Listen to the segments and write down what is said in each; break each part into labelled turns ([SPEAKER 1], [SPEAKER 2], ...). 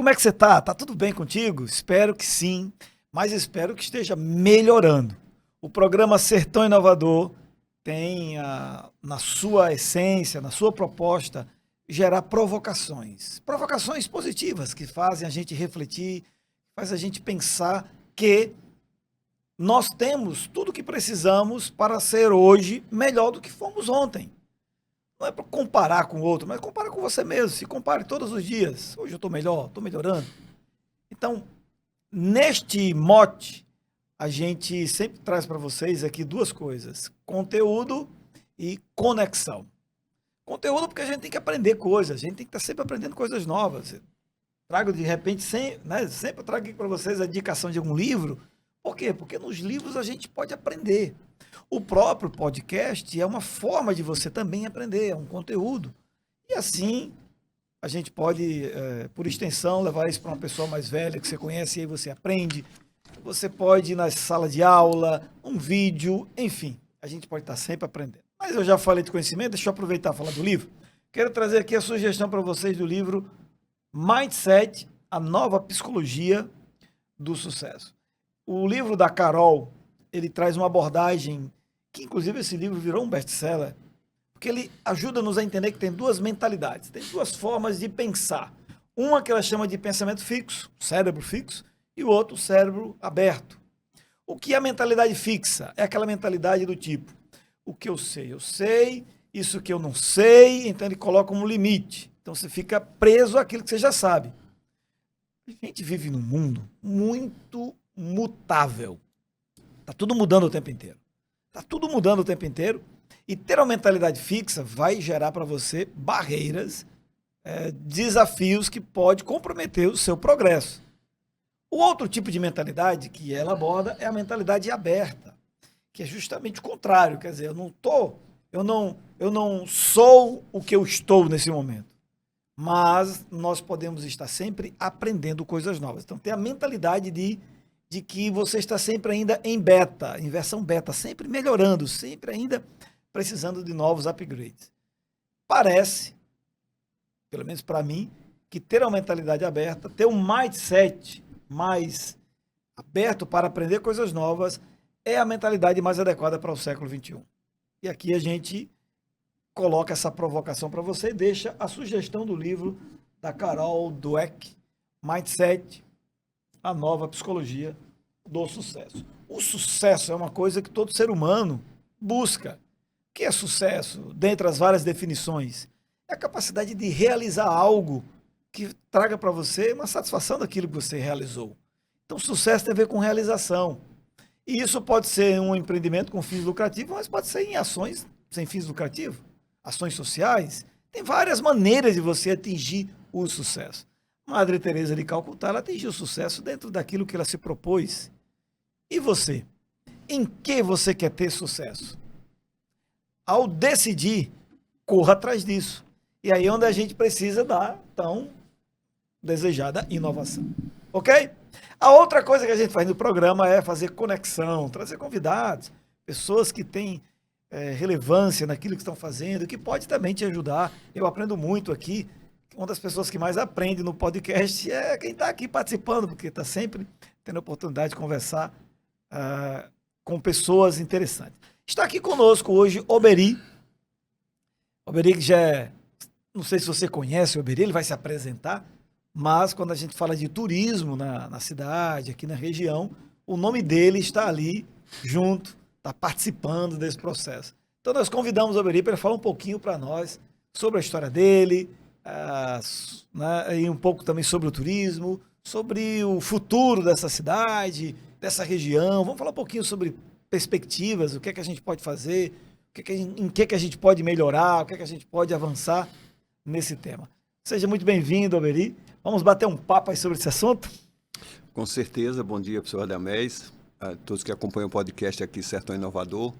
[SPEAKER 1] como é que você tá? Tá tudo bem contigo? Espero que sim, mas espero que esteja melhorando. O programa Sertão Inovador tem na sua essência, na sua proposta, gerar provocações. Provocações positivas que fazem a gente refletir, faz a gente pensar que nós temos tudo o que precisamos para ser hoje melhor do que fomos ontem. Não é para comparar com o outro, mas compara com você mesmo. Se compare todos os dias. Hoje eu estou melhor, estou melhorando. Então, neste mote, a gente sempre traz para vocês aqui duas coisas: conteúdo e conexão. Conteúdo porque a gente tem que aprender coisas, a gente tem que estar sempre aprendendo coisas novas. Trago de repente, sempre trago aqui para vocês a indicação de algum livro. Por quê? Porque nos livros a gente pode aprender. O próprio podcast é uma forma de você também aprender, é um conteúdo. E assim, a gente pode, por extensão, levar isso para uma pessoa mais velha que você conhece e aí você aprende. Você pode ir na sala de aula, um vídeo, enfim, a gente pode estar sempre aprendendo. Mas eu já falei de conhecimento, deixa eu aproveitar e falar do livro. Quero trazer aqui a sugestão para vocês do livro Mindset, a nova psicologia do sucesso. O livro da Carol, ele traz uma abordagem que, inclusive, esse livro virou um best-seller, porque ele ajuda-nos a entender que tem duas mentalidades, tem duas formas de pensar. Uma que ela chama de pensamento fixo, cérebro fixo, e o outro, cérebro aberto. O que é a mentalidade fixa? É aquela mentalidade do tipo, o que eu sei, isso que eu não sei, então ele coloca um limite. Então você fica preso àquilo que você já sabe. A gente vive num mundo muito mutável. Está tudo mudando o tempo inteiro. Está tudo mudando o tempo inteiro. E ter uma mentalidade fixa vai gerar para você barreiras, desafios que pode comprometer o seu progresso. O outro tipo de mentalidade que ela aborda é a mentalidade aberta, que é justamente o contrário. Quer dizer, eu não sou o que eu estou nesse momento. Mas nós podemos estar sempre aprendendo coisas novas. Então, tem a mentalidade de que você está sempre ainda em beta, em versão beta, sempre melhorando, sempre ainda precisando de novos upgrades. Parece, pelo menos para mim, que ter uma mentalidade aberta, ter um mindset mais aberto para aprender coisas novas, é a mentalidade mais adequada para o século XXI. E aqui a gente coloca essa provocação para você e deixa a sugestão do livro da Carol Dweck, Mindset, a nova psicologia do sucesso. O sucesso é uma coisa que todo ser humano busca. O que é sucesso? Dentre as várias definições, é a capacidade de realizar algo que traga para você uma satisfação daquilo que você realizou. Então, sucesso tem a ver com realização. E isso pode ser um empreendimento com fins lucrativos, mas pode ser em ações sem fins lucrativos, ações sociais. Tem várias maneiras de você atingir o sucesso. Madre Teresa de Calcutá, ela atingiu o sucesso dentro daquilo que ela se propôs. E você? Em que você quer ter sucesso? Ao decidir, corra atrás disso. E aí é onde a gente precisa da tão desejada inovação. Ok? A outra coisa que a gente faz no programa é fazer conexão, trazer convidados, pessoas que têm relevância naquilo que estão fazendo, que pode também te ajudar. Eu aprendo muito aqui. Uma das pessoas que mais aprende no podcast é quem está aqui participando, porque está sempre tendo a oportunidade de conversar com pessoas interessantes. Está aqui conosco hoje Oberi. Oberi que já é, não sei se você conhece o Oberi, ele vai se apresentar, mas quando a gente fala de turismo na cidade, aqui na região, o nome dele está ali junto, está participando desse processo. Então nós convidamos o Oberi para ele falar um pouquinho para nós sobre a história dele, e um pouco também sobre o turismo, sobre o futuro dessa cidade, dessa região. Vamos falar um pouquinho sobre perspectivas, o que é que a gente pode fazer, em que a gente pode melhorar, o que é que a gente pode avançar nesse tema. Seja muito bem-vindo, Oberi. Vamos bater um papo aí sobre esse assunto?
[SPEAKER 2] Com certeza. Bom dia, professor Adamés, a todos que acompanham o podcast aqui, Sertão Inovador,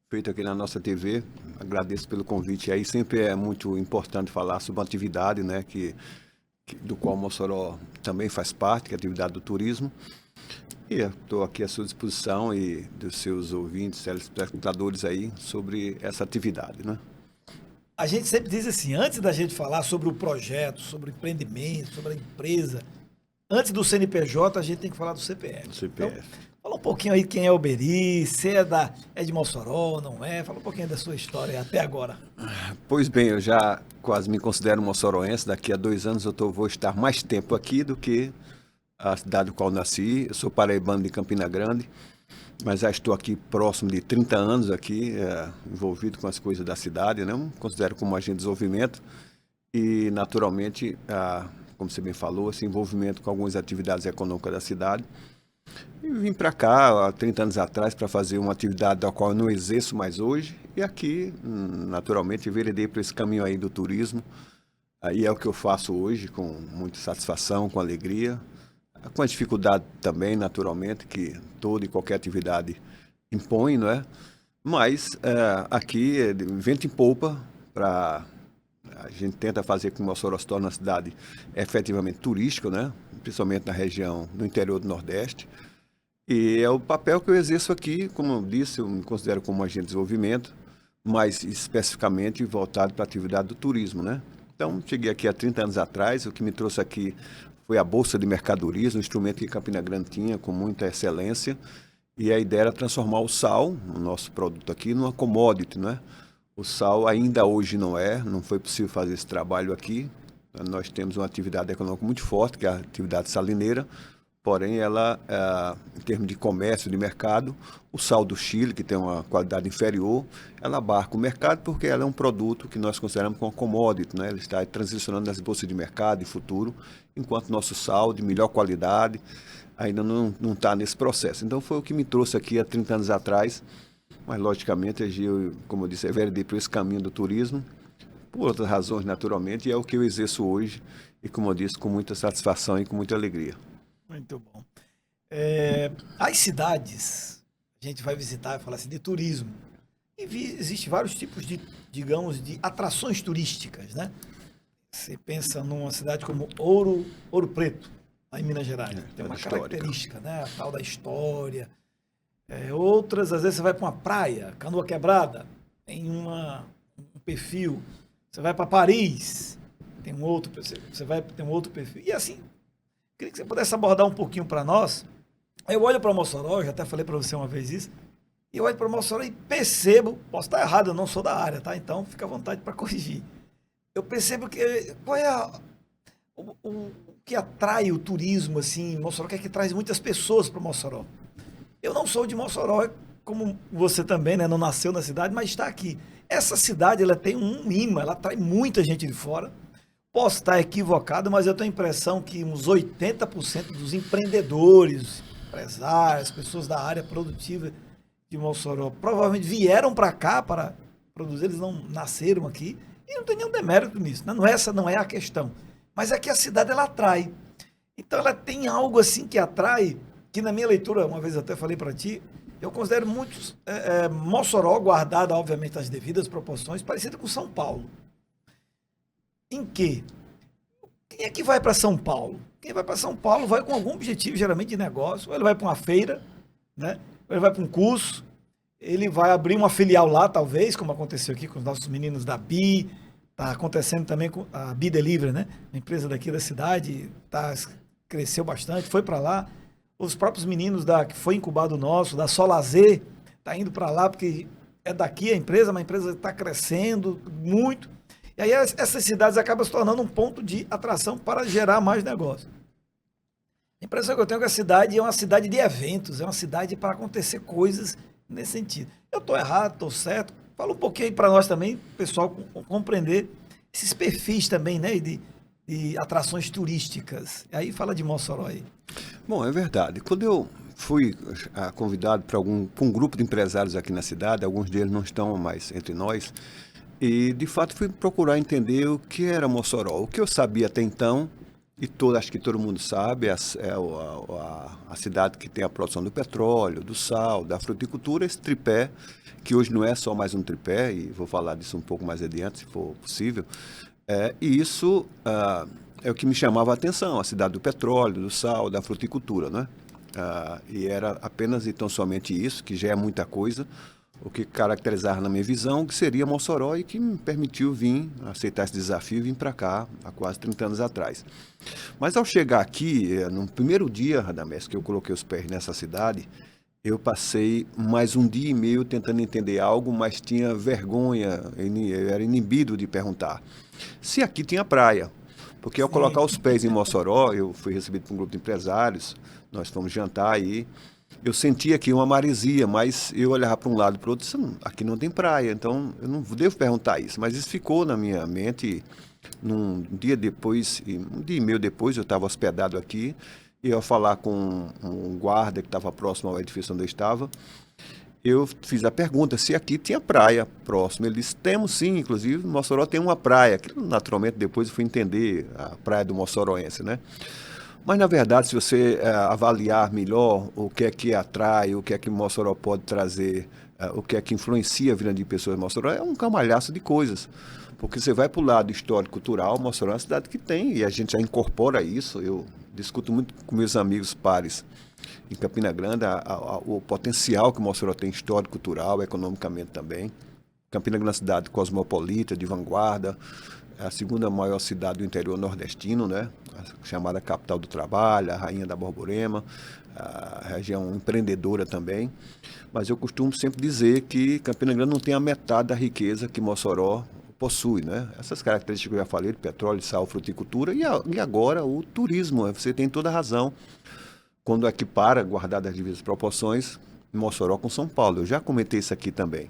[SPEAKER 2] feito aqui na nossa TV. Agradeço pelo convite aí. Sempre é muito importante falar sobre uma atividade, né, do qual Mossoró também faz parte, que é a atividade do turismo. E estou aqui à sua disposição e dos seus ouvintes, telespectadores aí, sobre essa atividade, né?
[SPEAKER 1] A gente sempre diz assim, antes da gente falar sobre o projeto, sobre o empreendimento, sobre a empresa, antes do CNPJ, a gente tem que falar do CPF.
[SPEAKER 2] CPF.
[SPEAKER 1] Então, fala um pouquinho aí quem é o Beri, se é de Mossoró, não é? Fala um pouquinho da sua história até agora.
[SPEAKER 2] Pois bem, eu já quase me considero moçoroense. Daqui a 2 anos vou estar mais tempo aqui do que a cidade do qual nasci. Eu sou paraibano de Campina Grande, mas já estou aqui próximo de 30 anos aqui, envolvido com as coisas da cidade, né? Eu me considero como agente de desenvolvimento e, naturalmente, como você bem falou, esse envolvimento com algumas atividades econômicas da cidade. E vim para cá há 30 anos atrás para fazer uma atividade da qual eu não exerço mais hoje. E aqui, naturalmente, enveredei para esse caminho aí do turismo. Aí é o que eu faço hoje com muita satisfação, com alegria. Com a dificuldade também, naturalmente, que toda e qualquer atividade impõe, não é? Mas aqui é de vento em popa, a gente tenta fazer com que Mossoró se torne uma cidade efetivamente turística, né? Principalmente na região, no interior do Nordeste. E é o papel que eu exerço aqui, como eu disse, eu me considero como agente de desenvolvimento, mas especificamente voltado para a atividade do turismo, né? Então, cheguei aqui há 30 anos atrás, o que me trouxe aqui foi a Bolsa de Mercadorias, um instrumento que Campina Grande tinha com muita excelência, e a ideia era transformar o sal, o nosso produto aqui, numa commodity, né? O sal ainda hoje não foi possível fazer esse trabalho aqui. Nós temos uma atividade econômica muito forte, que é a atividade salineira, porém ela, em termos de comércio, de mercado, o sal do Chile, que tem uma qualidade inferior, ela abarca o mercado porque ela é um produto que nós consideramos como commodity, né? Ele está transicionando nas bolsas de mercado e futuro, enquanto nosso sal de melhor qualidade ainda não está nesse processo. Então foi o que me trouxe aqui há 30 anos atrás, mas logicamente, como eu disse, enveredei por esse caminho do turismo, por outras razões naturalmente, e é o que eu exerço hoje, e como eu disse, com muita satisfação e com muita alegria.
[SPEAKER 1] Muito bom. As cidades, a gente vai visitar e falar assim de turismo. E existe vários tipos de, digamos, de atrações turísticas, né? Você pensa numa cidade como Ouro Preto, lá em Minas Gerais. Tem uma característica, né? A tal da história. Outras, às vezes você vai para uma praia, Canoa Quebrada, tem um perfil. Você vai para Paris, tem um outro perfil. E assim, queria que você pudesse abordar um pouquinho para nós. Eu olho para Mossoró, já até falei para você uma vez isso, e eu olho para Mossoró e percebo, posso estar errado, eu não sou da área, tá? Então fica à vontade para corrigir. Eu percebo que qual é o que atrai o turismo assim em Mossoró, que é que traz muitas pessoas para Mossoró. Eu não sou de Mossoró, como você também, né? Não nasceu na cidade, mas está aqui. Essa cidade, ela tem um imã, ela atrai muita gente de fora. Posso estar equivocado, mas eu tenho a impressão que uns 80% dos empreendedores, empresários, pessoas da área produtiva de Mossoró, provavelmente vieram para cá para produzir, eles não nasceram aqui, e não tem nenhum demérito nisso, né? Essa não é a questão. Mas é que a cidade, ela atrai. Então, ela tem algo assim que atrai, que na minha leitura, uma vez eu até falei para ti, eu considero muito Mossoró, guardada, obviamente, as devidas proporções, parecida com São Paulo. Em quê? Quem é que vai para São Paulo? Quem vai para São Paulo vai com algum objetivo, geralmente de negócio, ou ele vai para uma feira, né? Ou ele vai para um curso, ele vai abrir uma filial lá, talvez, como aconteceu aqui com os nossos meninos da BI, está acontecendo também com a BI Delivery, né? Uma empresa daqui da cidade, cresceu bastante, foi para lá. Os próprios meninos que foi incubado nosso, da Solazer, está indo para lá, porque é daqui a empresa, mas a empresa está crescendo muito. E aí essas cidades acabam se tornando um ponto de atração para gerar mais negócio. A impressão que eu tenho é que a cidade é uma cidade de eventos, é uma cidade para acontecer coisas nesse sentido. Eu estou errado, estou certo? Fala um pouquinho aí para nós também, pessoal, compreender esses perfis também, né, de atrações turísticas. E aí fala de Mossoró aí.
[SPEAKER 2] Bom, é verdade. Quando eu fui convidado para um grupo de empresários aqui na cidade, alguns deles não estão mais entre nós, e de fato fui procurar entender o que era Mossoró. O que eu sabia até então, e acho que todo mundo sabe, é a cidade que tem a produção do petróleo, do sal, da fruticultura, esse tripé, que hoje não é só mais um tripé, e vou falar disso um pouco mais adiante, se for possível. E isso é o que me chamava a atenção, a cidade do petróleo, do sal, da fruticultura, né? E era apenas e tão somente isso, que já é muita coisa. o que caracterizava na minha visão, que seria Mossoró e que me permitiu vir, aceitar esse desafio e vir para cá há quase 30 anos atrás. Mas ao chegar aqui, no primeiro dia, Radamés, que eu coloquei os pés nessa cidade, eu passei mais um dia e meio tentando entender algo, mas tinha vergonha, eu era inibido de perguntar se aqui tinha praia. Porque ao colocar os pés em Mossoró, eu fui recebido por um grupo de empresários, nós fomos jantar aí, eu sentia aqui uma maresia, mas eu olhava para um lado e para o outro, aqui não tem praia, então eu não devo perguntar isso. Mas isso ficou na minha mente. Um dia depois, um dia e meio depois, eu estava hospedado aqui, e ao falar com um guarda que estava próximo ao edifício onde eu estava, eu fiz a pergunta se aqui tinha praia próximo. Ele disse, temos sim, inclusive Mossoró tem uma praia, que naturalmente depois eu fui entender a praia do moçoroense, né? Mas, na verdade, se você avaliar melhor o que é que atrai, o que é que Mossoró pode trazer, o que é que influencia a vida de pessoas em Mossoró, é um camalhaço de coisas. Porque você vai para o lado histórico-cultural, Mossoró é uma cidade que tem, e a gente já incorpora isso. Eu discuto muito com meus amigos pares em Campina Grande o potencial que Mossoró tem histórico-cultural, economicamente também. Campina Grande é uma cidade cosmopolita, de vanguarda, é a segunda maior cidade do interior nordestino, né? A chamada capital do trabalho, a rainha da Borborema, a região empreendedora também. Mas eu costumo sempre dizer que Campina Grande não tem a metade da riqueza que Mossoró possui, né? Essas características que eu já falei, de petróleo, sal, fruticultura e agora o turismo. Você tem toda a razão quando equipara, guardado as devidas proporções, Mossoró com São Paulo. Eu já comentei isso aqui também.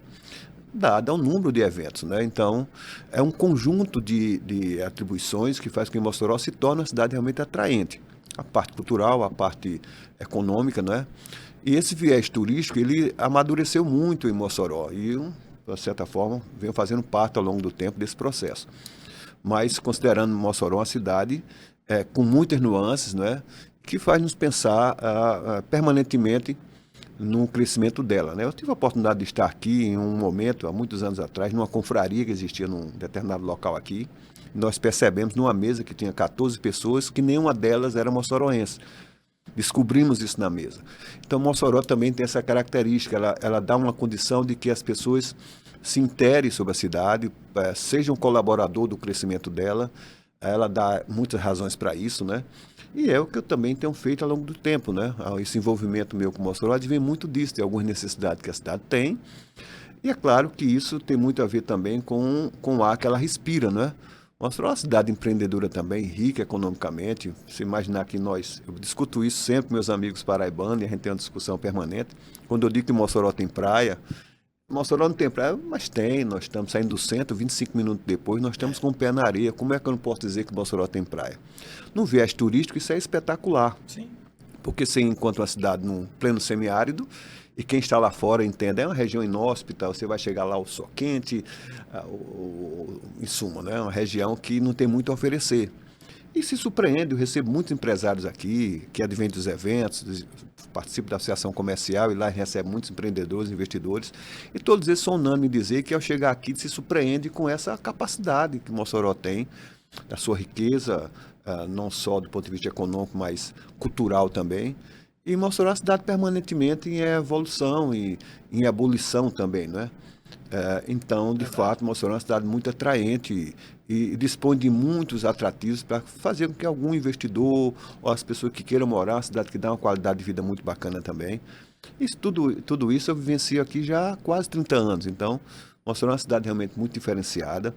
[SPEAKER 2] Dado ao número de eventos, né? Então, é um conjunto de atribuições que faz com que Mossoró se torne uma cidade realmente atraente. A parte cultural, a parte econômica, né? E esse viés turístico, ele amadureceu muito em Mossoró e, de certa forma, vem fazendo parte ao longo do tempo desse processo. Mas, considerando Mossoró uma cidade com muitas nuances, né? Que faz nos pensar permanentemente no crescimento dela, né? Eu tive a oportunidade de estar aqui em um momento, há muitos anos atrás, numa confraria que existia num determinado local aqui. Nós percebemos numa mesa que tinha 14 pessoas que nenhuma delas era moçoroense. Descobrimos isso na mesa. Então, Mossoró também tem essa característica, ela dá uma condição de que as pessoas se interem sobre a cidade, sejam colaborador do crescimento dela. Ela dá muitas razões para isso, né? E é o que eu também tenho feito ao longo do tempo, né? Esse envolvimento meu com Mossoró advém muito disso, de algumas necessidades que a cidade tem. E é claro que isso tem muito a ver também com o ar que ela respira, né? Mossoró é uma cidade empreendedora também, rica economicamente. Se imaginar que eu discuto isso sempre com meus amigos paraibanos, e a gente tem uma discussão permanente. Quando eu digo que Mossoró tem praia, Mossoró não tem praia, mas tem. Nós estamos saindo do centro, 25 minutos depois, nós estamos com o pé na areia. Como é que eu não posso dizer que Mossoró tem praia? No viés turístico, isso é espetacular.
[SPEAKER 1] Sim.
[SPEAKER 2] Porque você encontra uma cidade num pleno semiárido, e quem está lá fora entende, é uma região inóspita, você vai chegar lá o sol quente, em suma, né? Uma região que não tem muito a oferecer. E se surpreende, eu recebo muitos empresários aqui, que advêm dos eventos, participo da associação comercial e lá recebe muitos empreendedores, investidores, e todos eles são unânimes em dizer que ao chegar aqui se surpreende com essa capacidade que Mossoró tem, da sua riqueza, não só do ponto de vista econômico, mas cultural também. E Mossoró é uma cidade permanentemente em evolução e em ebulição também, não é? Então, de fato, Mossoró é uma cidade muito atraente e dispõe de muitos atrativos para fazer com que algum investidor ou as pessoas que queiram morar, uma cidade que dá uma qualidade de vida muito bacana também. Tudo isso eu vivencio aqui já há quase 30 anos, então Mossoró é uma cidade realmente muito diferenciada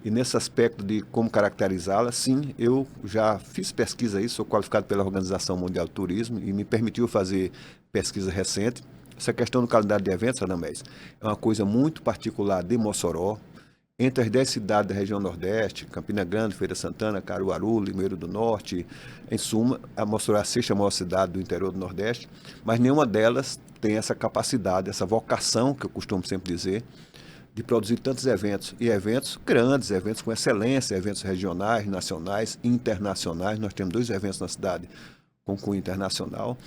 [SPEAKER 2] e nesse aspecto de como caracterizá-la, sim, eu já fiz pesquisa aí, sou qualificado pela Organização Mundial do Turismo e me permitiu fazer pesquisa recente. Essa questão do calendário de eventos, Radamés, é uma coisa muito particular de Mossoró. Entre as 10 cidades da região Nordeste, Campina Grande, Feira Santana, Caruaru, Limoeiro do Norte, em suma, a Mossoró é a sexta maior cidade do interior do Nordeste, mas nenhuma delas tem essa capacidade, essa vocação, que eu costumo sempre dizer, de produzir tantos eventos, e eventos grandes, eventos com excelência, eventos regionais, nacionais, internacionais. Nós temos 2 eventos na cidade com cunho internacional.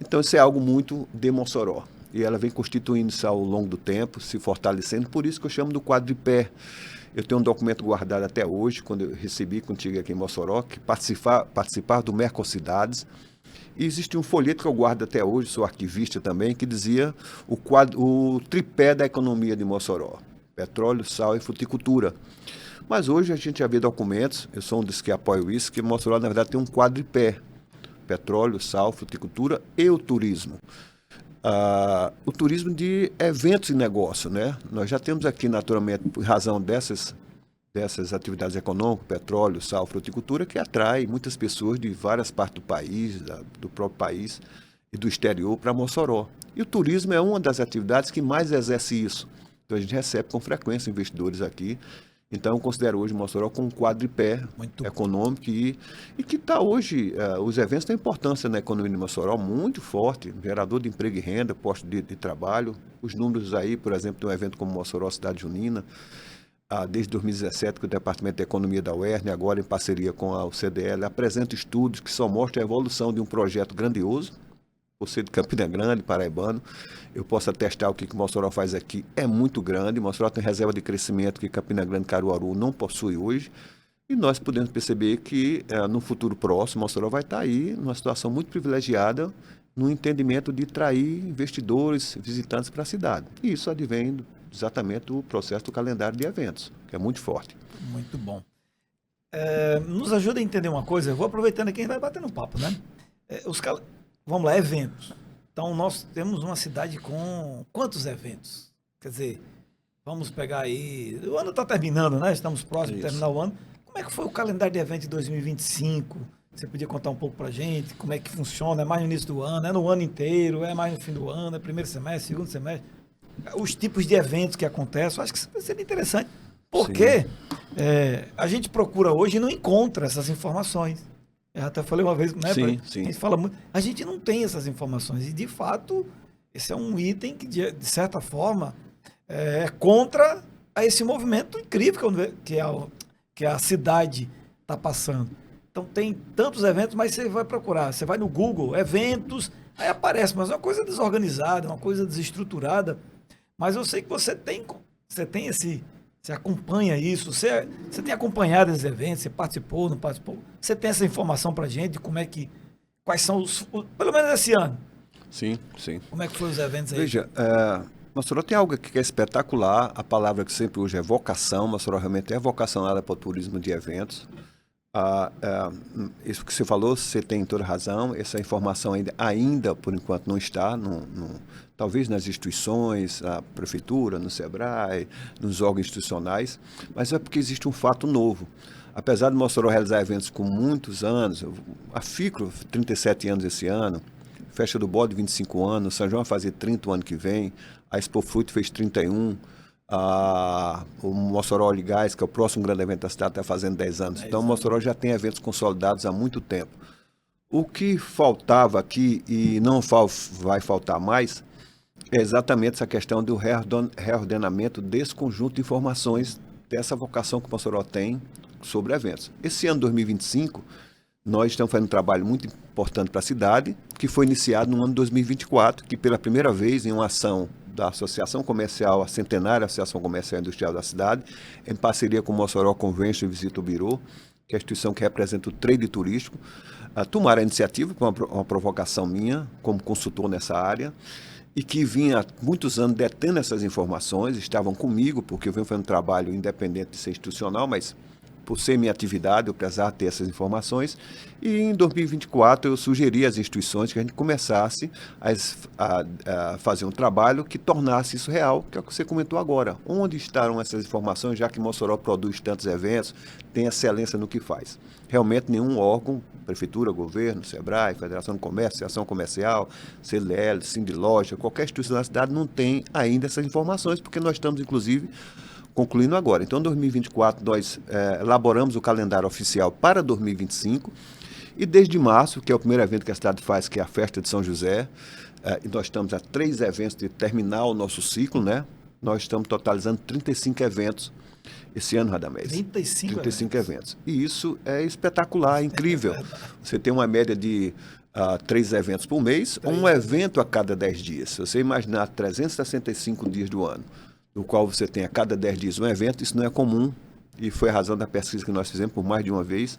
[SPEAKER 2] Então, isso é algo muito de Mossoró. e ela vem constituindo-se ao longo do tempo, se fortalecendo, por isso que eu chamo do quadripé. Eu tenho um documento guardado até hoje, quando eu recebi contigo aqui em Mossoró, que participar do Mercocidades. E existe um folheto que eu guardo até hoje, sou arquivista também, que dizia o tripé da economia de Mossoró: petróleo, sal e fruticultura. Mas hoje a gente já vê documentos, eu sou um dos que apoio isso, que Mossoró, na verdade, tem um quadripé: petróleo, sal, fruticultura e o turismo. O turismo de eventos e negócio, né? Nós já temos aqui, naturalmente, por razão dessas atividades econômicas, petróleo, sal, fruticultura, que atrai muitas pessoas de várias partes do país, do próprio país e do exterior para Mossoró. E o turismo é uma das atividades que mais exerce isso. Então a gente recebe com frequência investidores aqui. Então eu considero hoje Mossoró como um quadripé econômico e que está hoje, os eventos têm importância na economia de Mossoró muito forte, gerador de emprego e renda, posto de trabalho. Os números aí, por exemplo, de um evento como Mossoró Cidade Junina, desde 2017, que o Departamento de Economia da UERN, agora em parceria com a UCDL, apresenta estudos que só mostram a evolução de um projeto grandioso. Você de Campina Grande, paraibano, eu posso atestar o que Mossoró faz aqui, é muito grande. Mossoró tem reserva de crescimento que Campina Grande e Caruaru não possui hoje. E nós podemos perceber que no futuro próximo, Mossoró vai estar aí numa situação muito privilegiada no entendimento de atrair investidores, visitantes para a cidade. E isso advém exatamente do processo do calendário de eventos, que é muito forte.
[SPEAKER 1] Muito bom. Nos ajuda a entender uma coisa, eu vou aproveitando aqui, a gente vai batendo um papo, né? Vamos lá, eventos. Então, nós temos uma cidade com quantos eventos? Quer dizer, vamos pegar aí... O ano está terminando, né? Estamos próximos de terminar o ano. Como é que foi o calendário de eventos de 2025? Você podia contar um pouco para a gente? Como é que funciona? É mais no início do ano? É no ano inteiro? É mais no fim do ano? É primeiro semestre? Segundo semestre? Os tipos de eventos que acontecem. Eu acho que isso seria interessante. Porque a gente procura hoje e não encontra essas informações. Eu até falei uma vez, né?
[SPEAKER 2] Sim.
[SPEAKER 1] A gente fala muito, a gente não tem essas informações. E, de fato, esse é um item que, de certa forma, é contra esse movimento incrível que a cidade está passando. Então, tem tantos eventos, mas você vai procurar. Você vai no Google, eventos, aí aparece, mas é uma coisa desorganizada, uma coisa desestruturada. Mas eu sei que você tem esse... Você acompanha isso, você tem acompanhado esses eventos, você participou, não participou? Você tem essa informação pra gente de quais são pelo menos esse ano?
[SPEAKER 2] Sim.
[SPEAKER 1] Como é que foram os eventos aí?
[SPEAKER 2] Veja, Mossoró tem algo que é espetacular, a palavra que sempre usa é vocação. Mossoró realmente é vocacionada para o turismo de eventos. Isso que você falou, você tem toda razão, essa informação ainda por enquanto não está, talvez nas instituições, na prefeitura, no SEBRAE, nos órgãos institucionais, mas é porque existe um fato novo. Apesar de Mossoró realizar eventos com muitos anos, a FICRO, 37 anos esse ano, Festa do Bode, 25 anos, São João vai fazer 30 o ano que vem, a Expo Fruit fez 31, o Mossoró Óleo e Gás, que é o próximo grande evento da cidade, está fazendo 10 anos. Então, o Mossoró já tem eventos consolidados há muito tempo. O que faltava aqui, e não vai faltar mais, é exatamente essa questão do reordenamento desse conjunto de informações, dessa vocação que o Mossoró tem sobre eventos. Esse ano 2025, nós estamos fazendo um trabalho muito importante para a cidade, que foi iniciado no ano 2024, que pela primeira vez em uma ação da Associação Comercial, a centenária Associação Comercial e Industrial da cidade, em parceria com o Mossoró Convention e Visita Bureau, que é a instituição que representa o trade turístico, tomaram a iniciativa, com uma provocação minha, como consultor nessa área, e que vinha há muitos anos detendo essas informações, estavam comigo, porque eu venho fazendo um trabalho independente de ser institucional, mas por ser minha atividade, eu precisava ter essas informações. E em 2024 eu sugeri às instituições que a gente começasse a fazer um trabalho que tornasse isso real, que é o que você comentou agora. Onde estarão essas informações, já que Mossoró produz tantos eventos, tem excelência no que faz? Realmente nenhum órgão, prefeitura, governo, SEBRAE, Federação do Comércio, Associação Comercial, CLL, Sindiloja, qualquer instituição da cidade não tem ainda essas informações, porque nós estamos, inclusive, concluindo agora. Então, em 2024, nós elaboramos o calendário oficial para 2025 e desde março, que é o primeiro evento que a cidade faz, que é a Festa de São José, e nós estamos a 3 eventos de terminar o nosso ciclo, né? Nós estamos totalizando 35 eventos esse ano, Radamés.
[SPEAKER 1] 35
[SPEAKER 2] eventos. E isso é espetacular, é incrível. Você tem uma média de 3 eventos por mês, ou um evento a cada 10 dias. Se você imaginar 365 dias do ano, no qual você tem a cada 10 dias um evento, isso não é comum, e foi a razão da pesquisa que nós fizemos por mais de uma vez.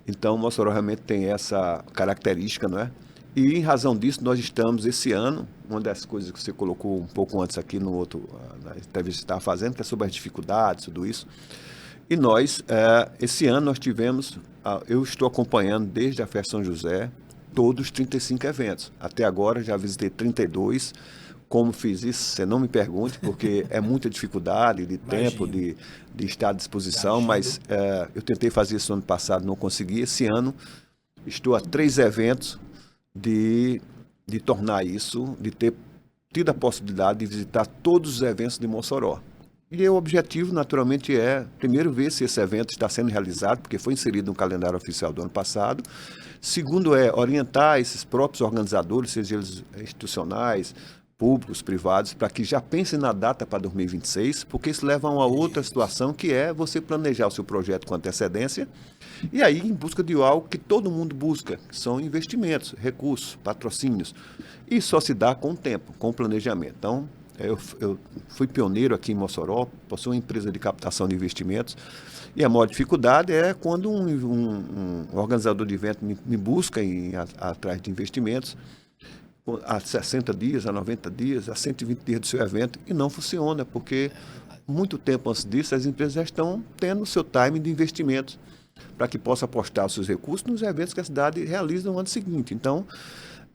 [SPEAKER 2] Então, Mossoró realmente tem essa característica, não é? E em razão disso, nós estamos esse ano, uma das coisas que você colocou um pouco antes aqui no outro, na entrevista que você estava fazendo, que é sobre as dificuldades, tudo isso. E nós, esse ano nós tivemos, eu estou acompanhando desde a Festa São José, todos os 35 eventos. Até agora já visitei 32. Como fiz isso, você não me pergunte, porque é muita dificuldade de tempo, de estar à disposição, mas eu tentei fazer isso no ano passado, não consegui. Esse ano estou a 3 eventos de tornar isso, de ter tido a possibilidade de visitar todos os eventos de Mossoró. E o objetivo, naturalmente, é, primeiro, ver se esse evento está sendo realizado, porque foi inserido no calendário oficial do ano passado. Segundo, é orientar esses próprios organizadores, sejam eles institucionais, públicos, privados, para que já pensem na data para 2026, porque isso leva a uma outra situação, que é você planejar o seu projeto com antecedência, e aí em busca de algo que todo mundo busca, que são investimentos, recursos, patrocínios. E só se dá com o tempo, com o planejamento. Então, eu fui pioneiro aqui em Mossoró, possuo uma empresa de captação de investimentos, e a maior dificuldade é quando um organizador de evento me busca atrás de investimentos, a 60 dias, a 90 dias, a 120 dias do seu evento, e não funciona, porque muito tempo antes disso as empresas já estão tendo o seu timing de investimentos para que possa apostar os seus recursos nos eventos que a cidade realiza no ano seguinte. Então,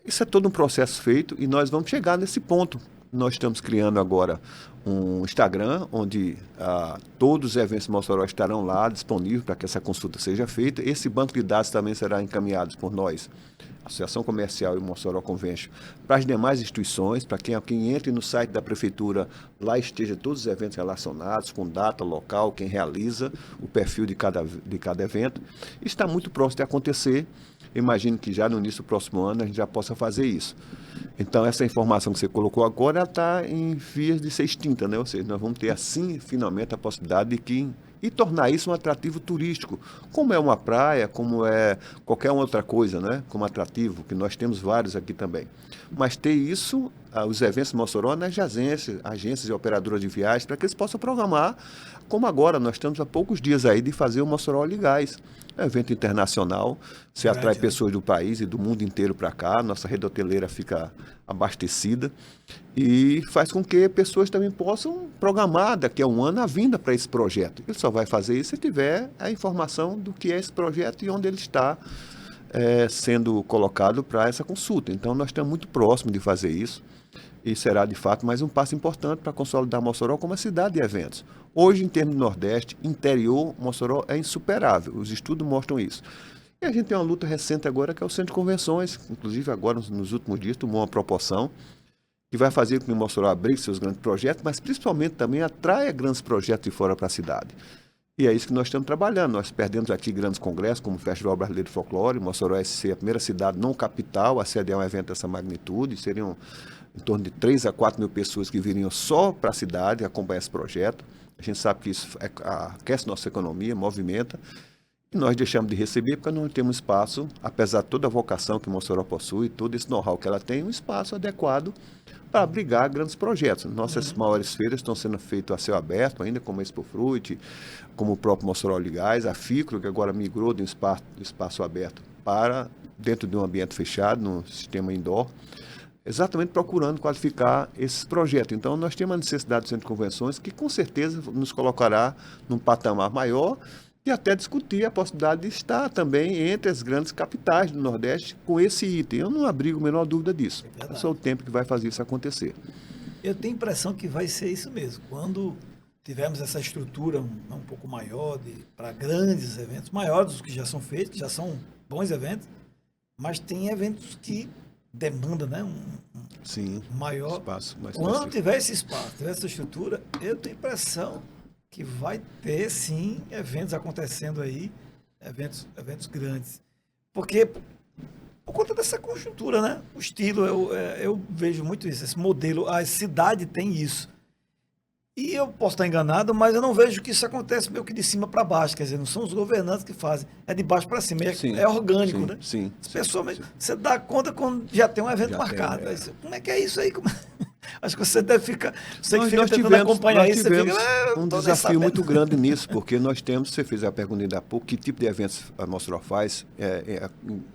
[SPEAKER 2] isso é todo um processo feito e nós vamos chegar nesse ponto. Nós estamos criando agora um Instagram, onde todos os eventos de Mossoró estarão lá disponíveis para que essa consulta seja feita. Esse banco de dados também será encaminhado por nós, Associação Comercial e Mossoró Convention, para as demais instituições, para quem entre no site da Prefeitura, lá esteja todos os eventos relacionados, com data, local, quem realiza, o perfil de cada evento. Está muito próximo de acontecer. Imagino que já no início do próximo ano a gente já possa fazer isso. Então, essa informação que você colocou agora está em vias de ser extinta, né? Ou seja, nós vamos ter assim, finalmente, a possibilidade de tornar isso um atrativo turístico, como é uma praia, como é qualquer outra coisa, né? Como atrativo, que nós temos vários aqui também. Mas ter isso, os eventos de Mossoró, nas agências e operadoras de viagens, para que eles possam programar, como agora, nós estamos há poucos dias aí de fazer o Mossoró Ligás. É um evento internacional, se atrai pessoas do país e do mundo inteiro para cá, nossa rede hoteleira fica abastecida e faz com que pessoas também possam programar daqui a um ano a vinda para esse projeto. Ele só vai fazer isso se tiver a informação do que é esse projeto e onde ele está sendo colocado para essa consulta. Então, nós estamos muito próximos de fazer isso e será, de fato, mais um passo importante para consolidar Mossoró como uma cidade de eventos. Hoje, em termos do Nordeste, interior, Mossoró é insuperável. Os estudos mostram isso. E a gente tem uma luta recente agora, que é o Centro de Convenções. Inclusive, agora, nos últimos dias, tomou uma proporção que vai fazer com que Mossoró abrigue seus grandes projetos, mas, principalmente, também atraia grandes projetos de fora para a cidade. E é isso que nós estamos trabalhando. Nós perdemos aqui grandes congressos, como o Festival Brasileiro de Folclore. Mossoró SC é a primeira cidade não capital a sediar um evento dessa magnitude. Seriam em torno de 3 a 4 mil pessoas que viriam só para a cidade acompanhar esse projeto. A gente sabe que isso aquece nossa economia, movimenta, e nós deixamos de receber porque não temos espaço, apesar de toda a vocação que Mossoró possui, todo esse know-how que ela tem, um espaço adequado para abrigar grandes projetos. Nossas maiores feiras estão sendo feitas a céu aberto ainda, como a Expo Fruit, como o próprio Mossoró Ligás, a FICRO, que agora migrou de um espaço aberto para dentro de um ambiente fechado, no sistema indoor, exatamente procurando qualificar esses projetos. Então, nós temos a necessidade do Centro de Convenções, que com certeza nos colocará num patamar maior e até discutir a possibilidade de estar também entre as grandes capitais do Nordeste com esse item. Eu não abrigo a menor dúvida disso. É só o tempo que vai fazer isso acontecer.
[SPEAKER 1] Eu tenho a impressão que vai ser isso mesmo. Quando tivermos essa estrutura um pouco maior para grandes eventos, maiores dos que já são feitos, que já são bons eventos, mas tem eventos que demanda, né,
[SPEAKER 2] Sim,
[SPEAKER 1] maior
[SPEAKER 2] espaço.
[SPEAKER 1] Quando tiver esse espaço, tiver essa estrutura, eu tenho a impressão que vai ter, sim, eventos acontecendo aí, eventos grandes. Porque, por conta dessa conjuntura, né? O estilo, eu vejo muito isso, esse modelo, a cidade tem isso. E eu posso estar enganado, mas eu não vejo que isso acontece meio que de cima para baixo. Quer dizer, não são os governantes que fazem, é de baixo para cima.
[SPEAKER 2] Sim,
[SPEAKER 1] É orgânico,
[SPEAKER 2] sim,
[SPEAKER 1] né?
[SPEAKER 2] sim,
[SPEAKER 1] As
[SPEAKER 2] sim,
[SPEAKER 1] pessoas,
[SPEAKER 2] sim.
[SPEAKER 1] você dá conta quando já tem um evento
[SPEAKER 2] Já
[SPEAKER 1] marcado.
[SPEAKER 2] tem,
[SPEAKER 1] Aí você, como é que é isso aí? Acho que você deve ficar. Você que
[SPEAKER 2] Nós,
[SPEAKER 1] fica
[SPEAKER 2] nós
[SPEAKER 1] tentando
[SPEAKER 2] tivemos,
[SPEAKER 1] acompanhar
[SPEAKER 2] nós
[SPEAKER 1] isso, você
[SPEAKER 2] tivemos
[SPEAKER 1] fica. Eu
[SPEAKER 2] um
[SPEAKER 1] tô nem
[SPEAKER 2] desafio
[SPEAKER 1] sabendo."
[SPEAKER 2] muito grande nisso, porque nós temos, você fez a pergunta ainda há pouco, que tipo de eventos a Mossoró faz,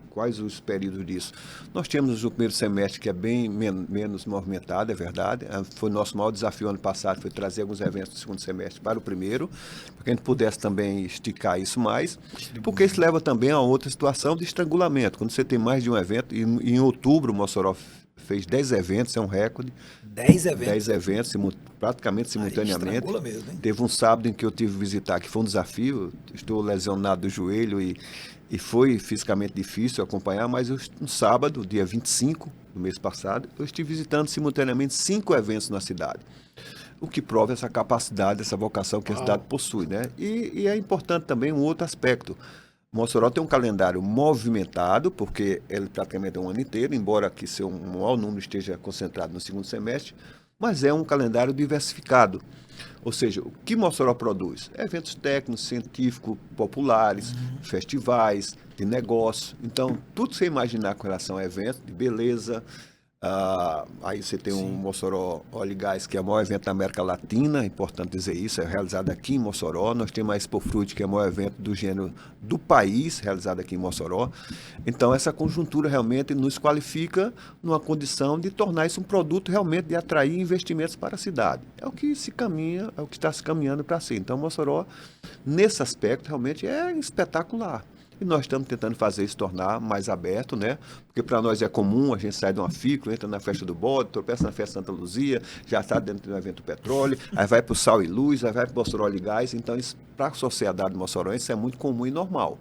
[SPEAKER 2] quais os períodos disso. Nós temos o primeiro semestre que é bem menos movimentado, é verdade. Foi o nosso maior desafio ano passado, foi trazer alguns eventos do segundo semestre para o primeiro, para que a gente pudesse também esticar isso mais, porque isso leva também a outra situação de estrangulamento. Quando você tem mais de um evento, e em outubro o Mossoró fez 10 eventos, é um recorde.
[SPEAKER 1] 10 eventos.
[SPEAKER 2] 10 eventos, praticamente
[SPEAKER 1] Aí
[SPEAKER 2] simultaneamente.
[SPEAKER 1] estrangula mesmo, hein?
[SPEAKER 2] Teve um sábado em que eu tive que visitar, que foi um desafio. Estou lesionado do joelho e foi fisicamente difícil acompanhar, mas no sábado, dia 25 do mês passado, eu estive visitando simultaneamente 5 eventos na cidade. O que prova essa capacidade, essa vocação que a cidade possui, né? E é importante também um outro aspecto. Mossoró tem um calendário movimentado, porque ele praticamente é um ano inteiro, embora aqui seu maior número esteja concentrado no segundo semestre, mas é um calendário diversificado. Ou seja, o que Mossoró produz? Eventos técnicos, científicos, populares, festivais, de negócio. Então, tudo que você imaginar com relação a eventos, de beleza. Aí você tem um Mossoró Óleo e Gás, que é o maior evento da América Latina, é importante dizer isso, é realizado aqui em Mossoró. Nós temos a Expo Fruit, que é o maior evento do gênero do país, realizado aqui em Mossoró. Então, essa conjuntura realmente nos qualifica numa condição de tornar isso um produto realmente de atrair investimentos para a cidade. É o que se caminha, é o que está se caminhando para si. Então, Mossoró, nesse aspecto, realmente é espetacular. E nós estamos tentando fazer isso tornar mais aberto, né? Porque para nós é comum, a gente sai de uma FICO, entra na festa do bode, tropeça na festa Santa Luzia, já está dentro do evento do petróleo, aí vai para o Sal e Luz, aí vai para o Mossoró Óleo e Gás. Então, isso, para a sociedade moçoroense, é muito comum e normal.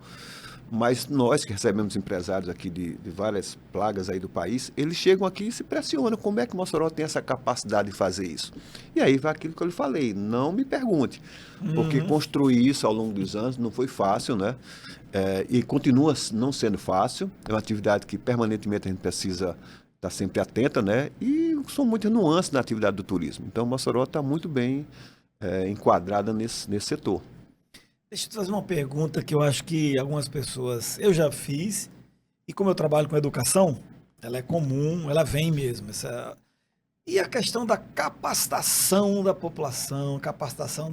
[SPEAKER 2] Mas nós que recebemos empresários aqui de várias plagas aí do país, eles chegam aqui e se pressionam. Como é que Mossoró tem essa capacidade de fazer isso? E aí vai aquilo que eu lhe falei, não me pergunte. Porque construir isso ao longo dos anos não foi fácil, né? E continua não sendo fácil. É uma atividade que permanentemente a gente precisa estar sempre atenta, né? E são muitas nuances na atividade do turismo. Então, Mossoró está muito bem enquadrada nesse setor.
[SPEAKER 1] Deixa eu te fazer uma pergunta que eu acho que algumas pessoas eu já fiz, e como eu trabalho com educação, ela é comum, ela vem mesmo. E a questão da capacitação da população, capacitação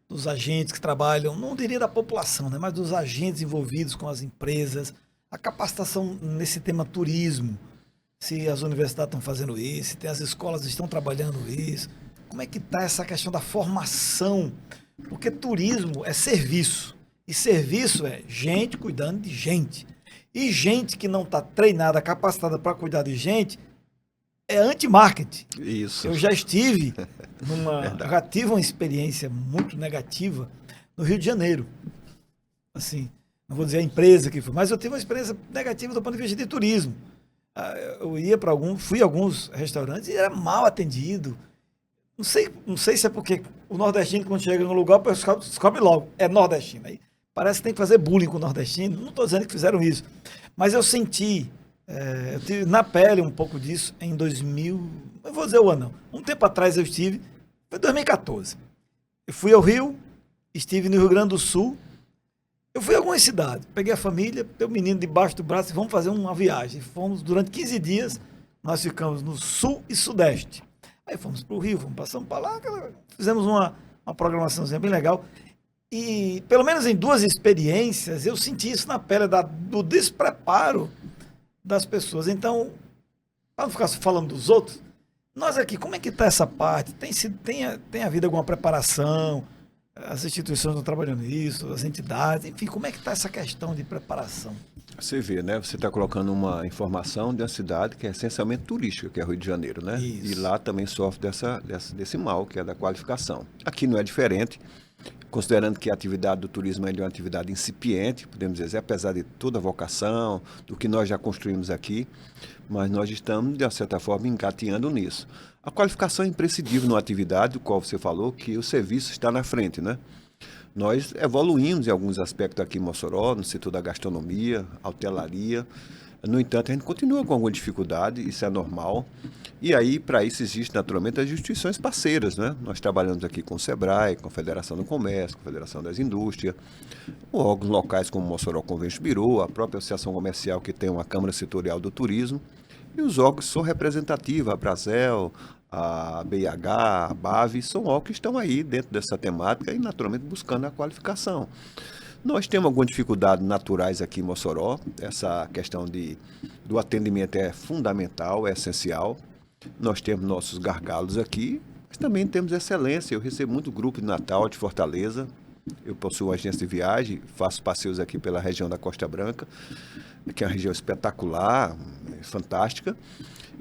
[SPEAKER 1] dos agentes que trabalham, não diria da população, né, mas dos agentes envolvidos com as empresas, a capacitação nesse tema turismo, se as universidades estão fazendo isso, se as escolas estão trabalhando isso, como é que está essa questão da formação? Porque turismo é serviço. E serviço é gente cuidando de gente. E gente que não está treinada, capacitada para cuidar de gente, é anti-marketing.
[SPEAKER 2] Isso.
[SPEAKER 1] Eu já estive já tive uma experiência muito negativa no Rio de Janeiro. Assim, não vou dizer a empresa que foi, mas eu tive uma experiência negativa do ponto de vista de turismo. Eu ia para fui a alguns restaurantes e era mal atendido. Não sei se é porque o nordestino, quando chega no lugar, descobre logo, é nordestino. Aí parece que tem que fazer bullying com o nordestino. Não estou dizendo que fizeram isso. Mas eu senti, eu tive na pele um pouco disso em 2000, não vou dizer o ano não. Um tempo atrás eu estive, foi 2014. Eu fui ao Rio, estive no Rio Grande do Sul. Eu fui a algumas cidades, peguei a família, dei o menino debaixo do braço e vamos fazer uma viagem. Fomos durante 15 dias, nós ficamos no Sul e Sudeste. Aí fomos para o Rio, fomos para São Paulo, fizemos uma programaçãozinha bem legal. E, pelo menos em 2 experiências, eu senti isso na pele do despreparo das pessoas. Então, para não ficar falando dos outros, nós aqui, como é que está essa parte? Tem havido alguma preparação? As instituições estão trabalhando nisso, as entidades, enfim, como é que está essa questão de preparação?
[SPEAKER 2] Você vê, né? Você está colocando uma informação de uma cidade que é essencialmente turística, que é o Rio de Janeiro, né?
[SPEAKER 1] Isso.
[SPEAKER 2] E lá também sofre desse mal, que é da qualificação. Aqui não é diferente, considerando que a atividade do turismo é uma atividade incipiente, podemos dizer, apesar de toda a vocação, do que nós já construímos aqui, mas nós estamos, de uma certa forma, engateando nisso. A qualificação é imprescindível numa atividade, do qual você falou, que o serviço está na frente, né? Nós evoluímos em alguns aspectos aqui em Mossoró, no setor da gastronomia, hotelaria, No entanto, a gente continua com alguma dificuldade, isso é normal. E aí, para isso, existem naturalmente as instituições parceiras, né? Nós trabalhamos aqui com o SEBRAE, com a Federação do Comércio, com a Federação das Indústrias, com órgãos locais como o Mossoró Convention Bureau, a própria Associação Comercial, que tem uma Câmara Setorial do Turismo, e os órgãos são representativos, a Brasel, a BIH, a BAV, são órgãos que estão aí dentro dessa temática e, naturalmente, buscando a qualificação. Nós temos algumas dificuldades naturais aqui em Mossoró. Essa questão do atendimento é fundamental, é essencial. Nós temos nossos gargalos aqui, mas também temos excelência. Eu recebo muito grupo de Natal, de Fortaleza. Eu possuo uma agência de viagem, faço passeios aqui pela região da Costa Branca, que é uma região espetacular, fantástica.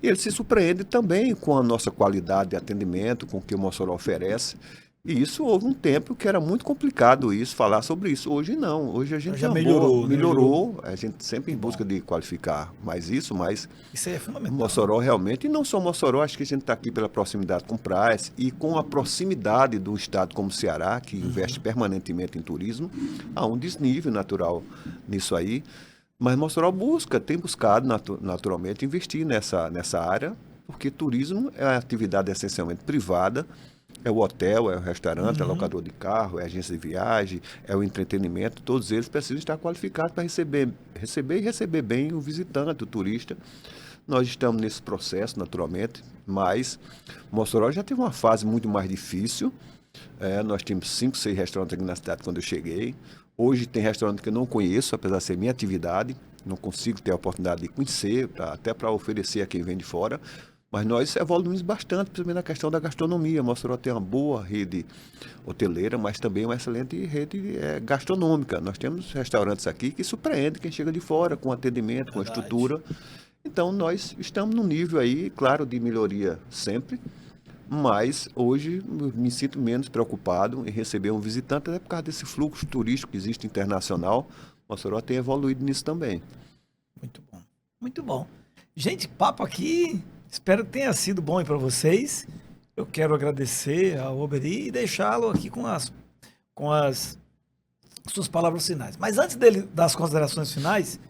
[SPEAKER 2] E eles se surpreendem também com a nossa qualidade de atendimento, com o que o Mossoró oferece. E isso houve um tempo que era muito complicado falar sobre isso. Hoje não. Hoje a gente
[SPEAKER 1] já melhorou.
[SPEAKER 2] Melhorou. A gente sempre em busca de qualificar mais isso, mas
[SPEAKER 1] isso aí é fundamental.
[SPEAKER 2] Mossoró realmente, e não só Mossoró, acho que a gente está aqui pela proximidade com praias e com a proximidade do estado como o Ceará, que investe permanentemente em turismo, há um desnível natural nisso aí. Mas Mossoró tem buscado naturalmente investir nessa área, porque turismo é uma atividade essencialmente privada. É o hotel, é o restaurante, é o locador de carro, é a agência de viagem, é o entretenimento. Todos eles precisam estar qualificados para receber bem o visitante, o turista. Nós estamos nesse processo, naturalmente, mas Mossoró já teve uma fase muito mais difícil. Nós tínhamos 5, 6 restaurantes aqui na cidade quando eu cheguei. Hoje tem restaurante que eu não conheço, apesar de ser minha atividade. Não consigo ter a oportunidade de conhecer, até para oferecer a quem vem de fora. Mas nós evoluímos bastante, principalmente na questão da gastronomia. Mossoró tem uma boa rede hoteleira, mas também uma excelente rede gastronômica. Nós temos restaurantes aqui que surpreendem quem chega de fora, com atendimento, com estrutura. Então, nós estamos num nível aí, claro, de melhoria sempre, mas hoje me sinto menos preocupado em receber um visitante, até por causa desse fluxo turístico que existe internacional. Mossoró tem evoluído nisso também.
[SPEAKER 1] Muito bom, muito bom. Gente, papo aqui... Espero que tenha sido bom para vocês. Eu quero agradecer ao Oberi e deixá-lo aqui com as suas palavras finais. Mas antes das considerações finais,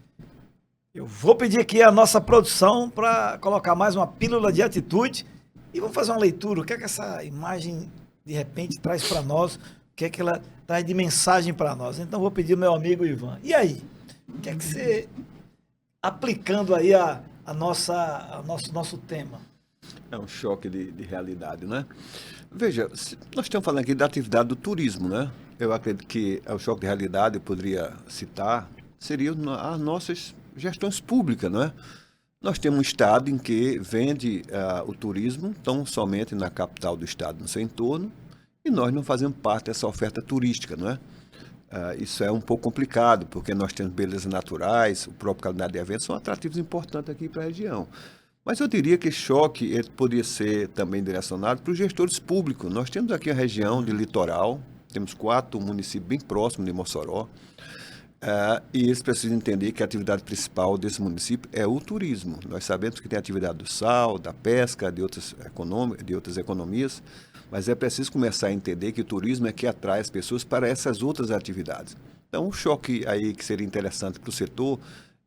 [SPEAKER 1] eu vou pedir aqui a nossa produção para colocar mais uma pílula de atitude e vamos fazer uma leitura. O que é que essa imagem, de repente, traz para nós? O que é que ela traz de mensagem para nós? Então, vou pedir ao meu amigo Ivan. E aí? O que é que você, aplicando aí nosso tema?
[SPEAKER 2] É um choque de realidade, né? Veja, nós estamos falando aqui da atividade do turismo, né? Eu acredito que o choque de realidade, eu poderia citar, seriam as nossas gestões públicas, não é? Nós temos um estado em que vende o turismo tão somente na capital do estado, no seu entorno, e nós não fazemos parte dessa oferta turística, não é? Isso é um pouco complicado, porque nós temos belezas naturais, o próprio calendário de eventos são atrativos importantes aqui para a região. Mas eu diria que esse choque ele poderia ser também direcionado para os gestores públicos. Nós temos aqui a região de litoral, temos 4 municípios bem próximos de Mossoró, e eles precisam entender que a atividade principal desse município é o turismo. Nós sabemos que tem a atividade do sal, da pesca, de outras economias, mas é preciso começar a entender que o turismo é que atrai as pessoas para essas outras atividades. Então, o choque aí que seria interessante para o setor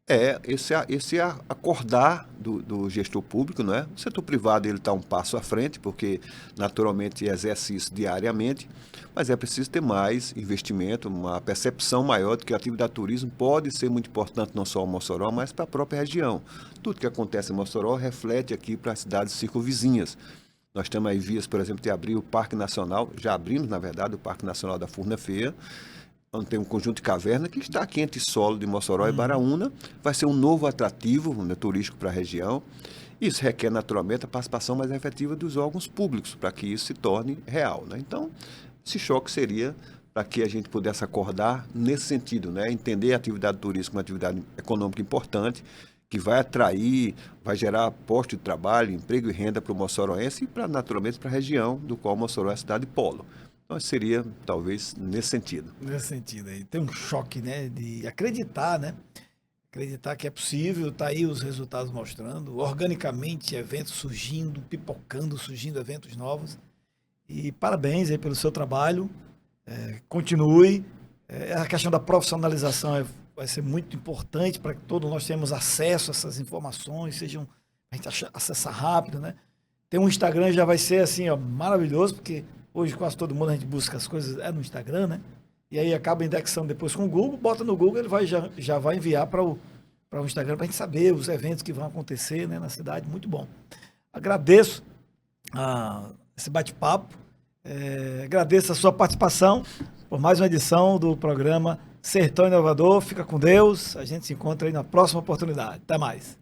[SPEAKER 2] é esse acordar do gestor público, não é? O setor privado ele está um passo à frente, porque naturalmente exerce isso diariamente, mas é preciso ter mais investimento, uma percepção maior de que a atividade de turismo pode ser muito importante não só em Mossoró, mas para a própria região. Tudo que acontece em Mossoró reflete aqui para as cidades circunvizinhas. Nós temos aí vias, por exemplo, de abrir o Parque Nacional, já abrimos, na verdade, o Parque Nacional da Furna Feia, onde tem um conjunto de caverna que está aqui entre solo de Mossoró e Baraúna, vai ser um novo atrativo turístico para a região. Isso requer, naturalmente, a participação mais efetiva dos órgãos públicos, para que isso se torne real, né? Então, esse choque seria para que a gente pudesse acordar nesse sentido, né? Entender a atividade turística como uma atividade econômica importante, que vai atrair, vai gerar posto de trabalho, emprego e renda para o moçoroense e, naturalmente, para a região do qual Mossoró é a cidade polo. Então, seria, talvez, nesse sentido.
[SPEAKER 1] Nesse sentido aí. Tem um choque, né, de acreditar, né? Acreditar que é possível, tá aí os resultados mostrando, organicamente, eventos surgindo, pipocando, surgindo eventos novos. E parabéns aí pelo seu trabalho, continue. A questão da profissionalização é vai ser muito importante para que todos nós tenhamos acesso a essas informações, a gente acessar rápido, né? Tem um Instagram, já vai ser assim, ó, maravilhoso, porque hoje quase todo mundo a gente busca as coisas no Instagram, né? E aí acaba indexando depois com o Google, bota no Google, ele já vai enviar para o Instagram para a gente saber os eventos que vão acontecer, né, na cidade. Muito bom. Agradeço esse bate-papo, agradeço a sua participação por mais uma edição do programa Sertão Inovador. Fica com Deus, a gente se encontra aí na próxima oportunidade. Até mais.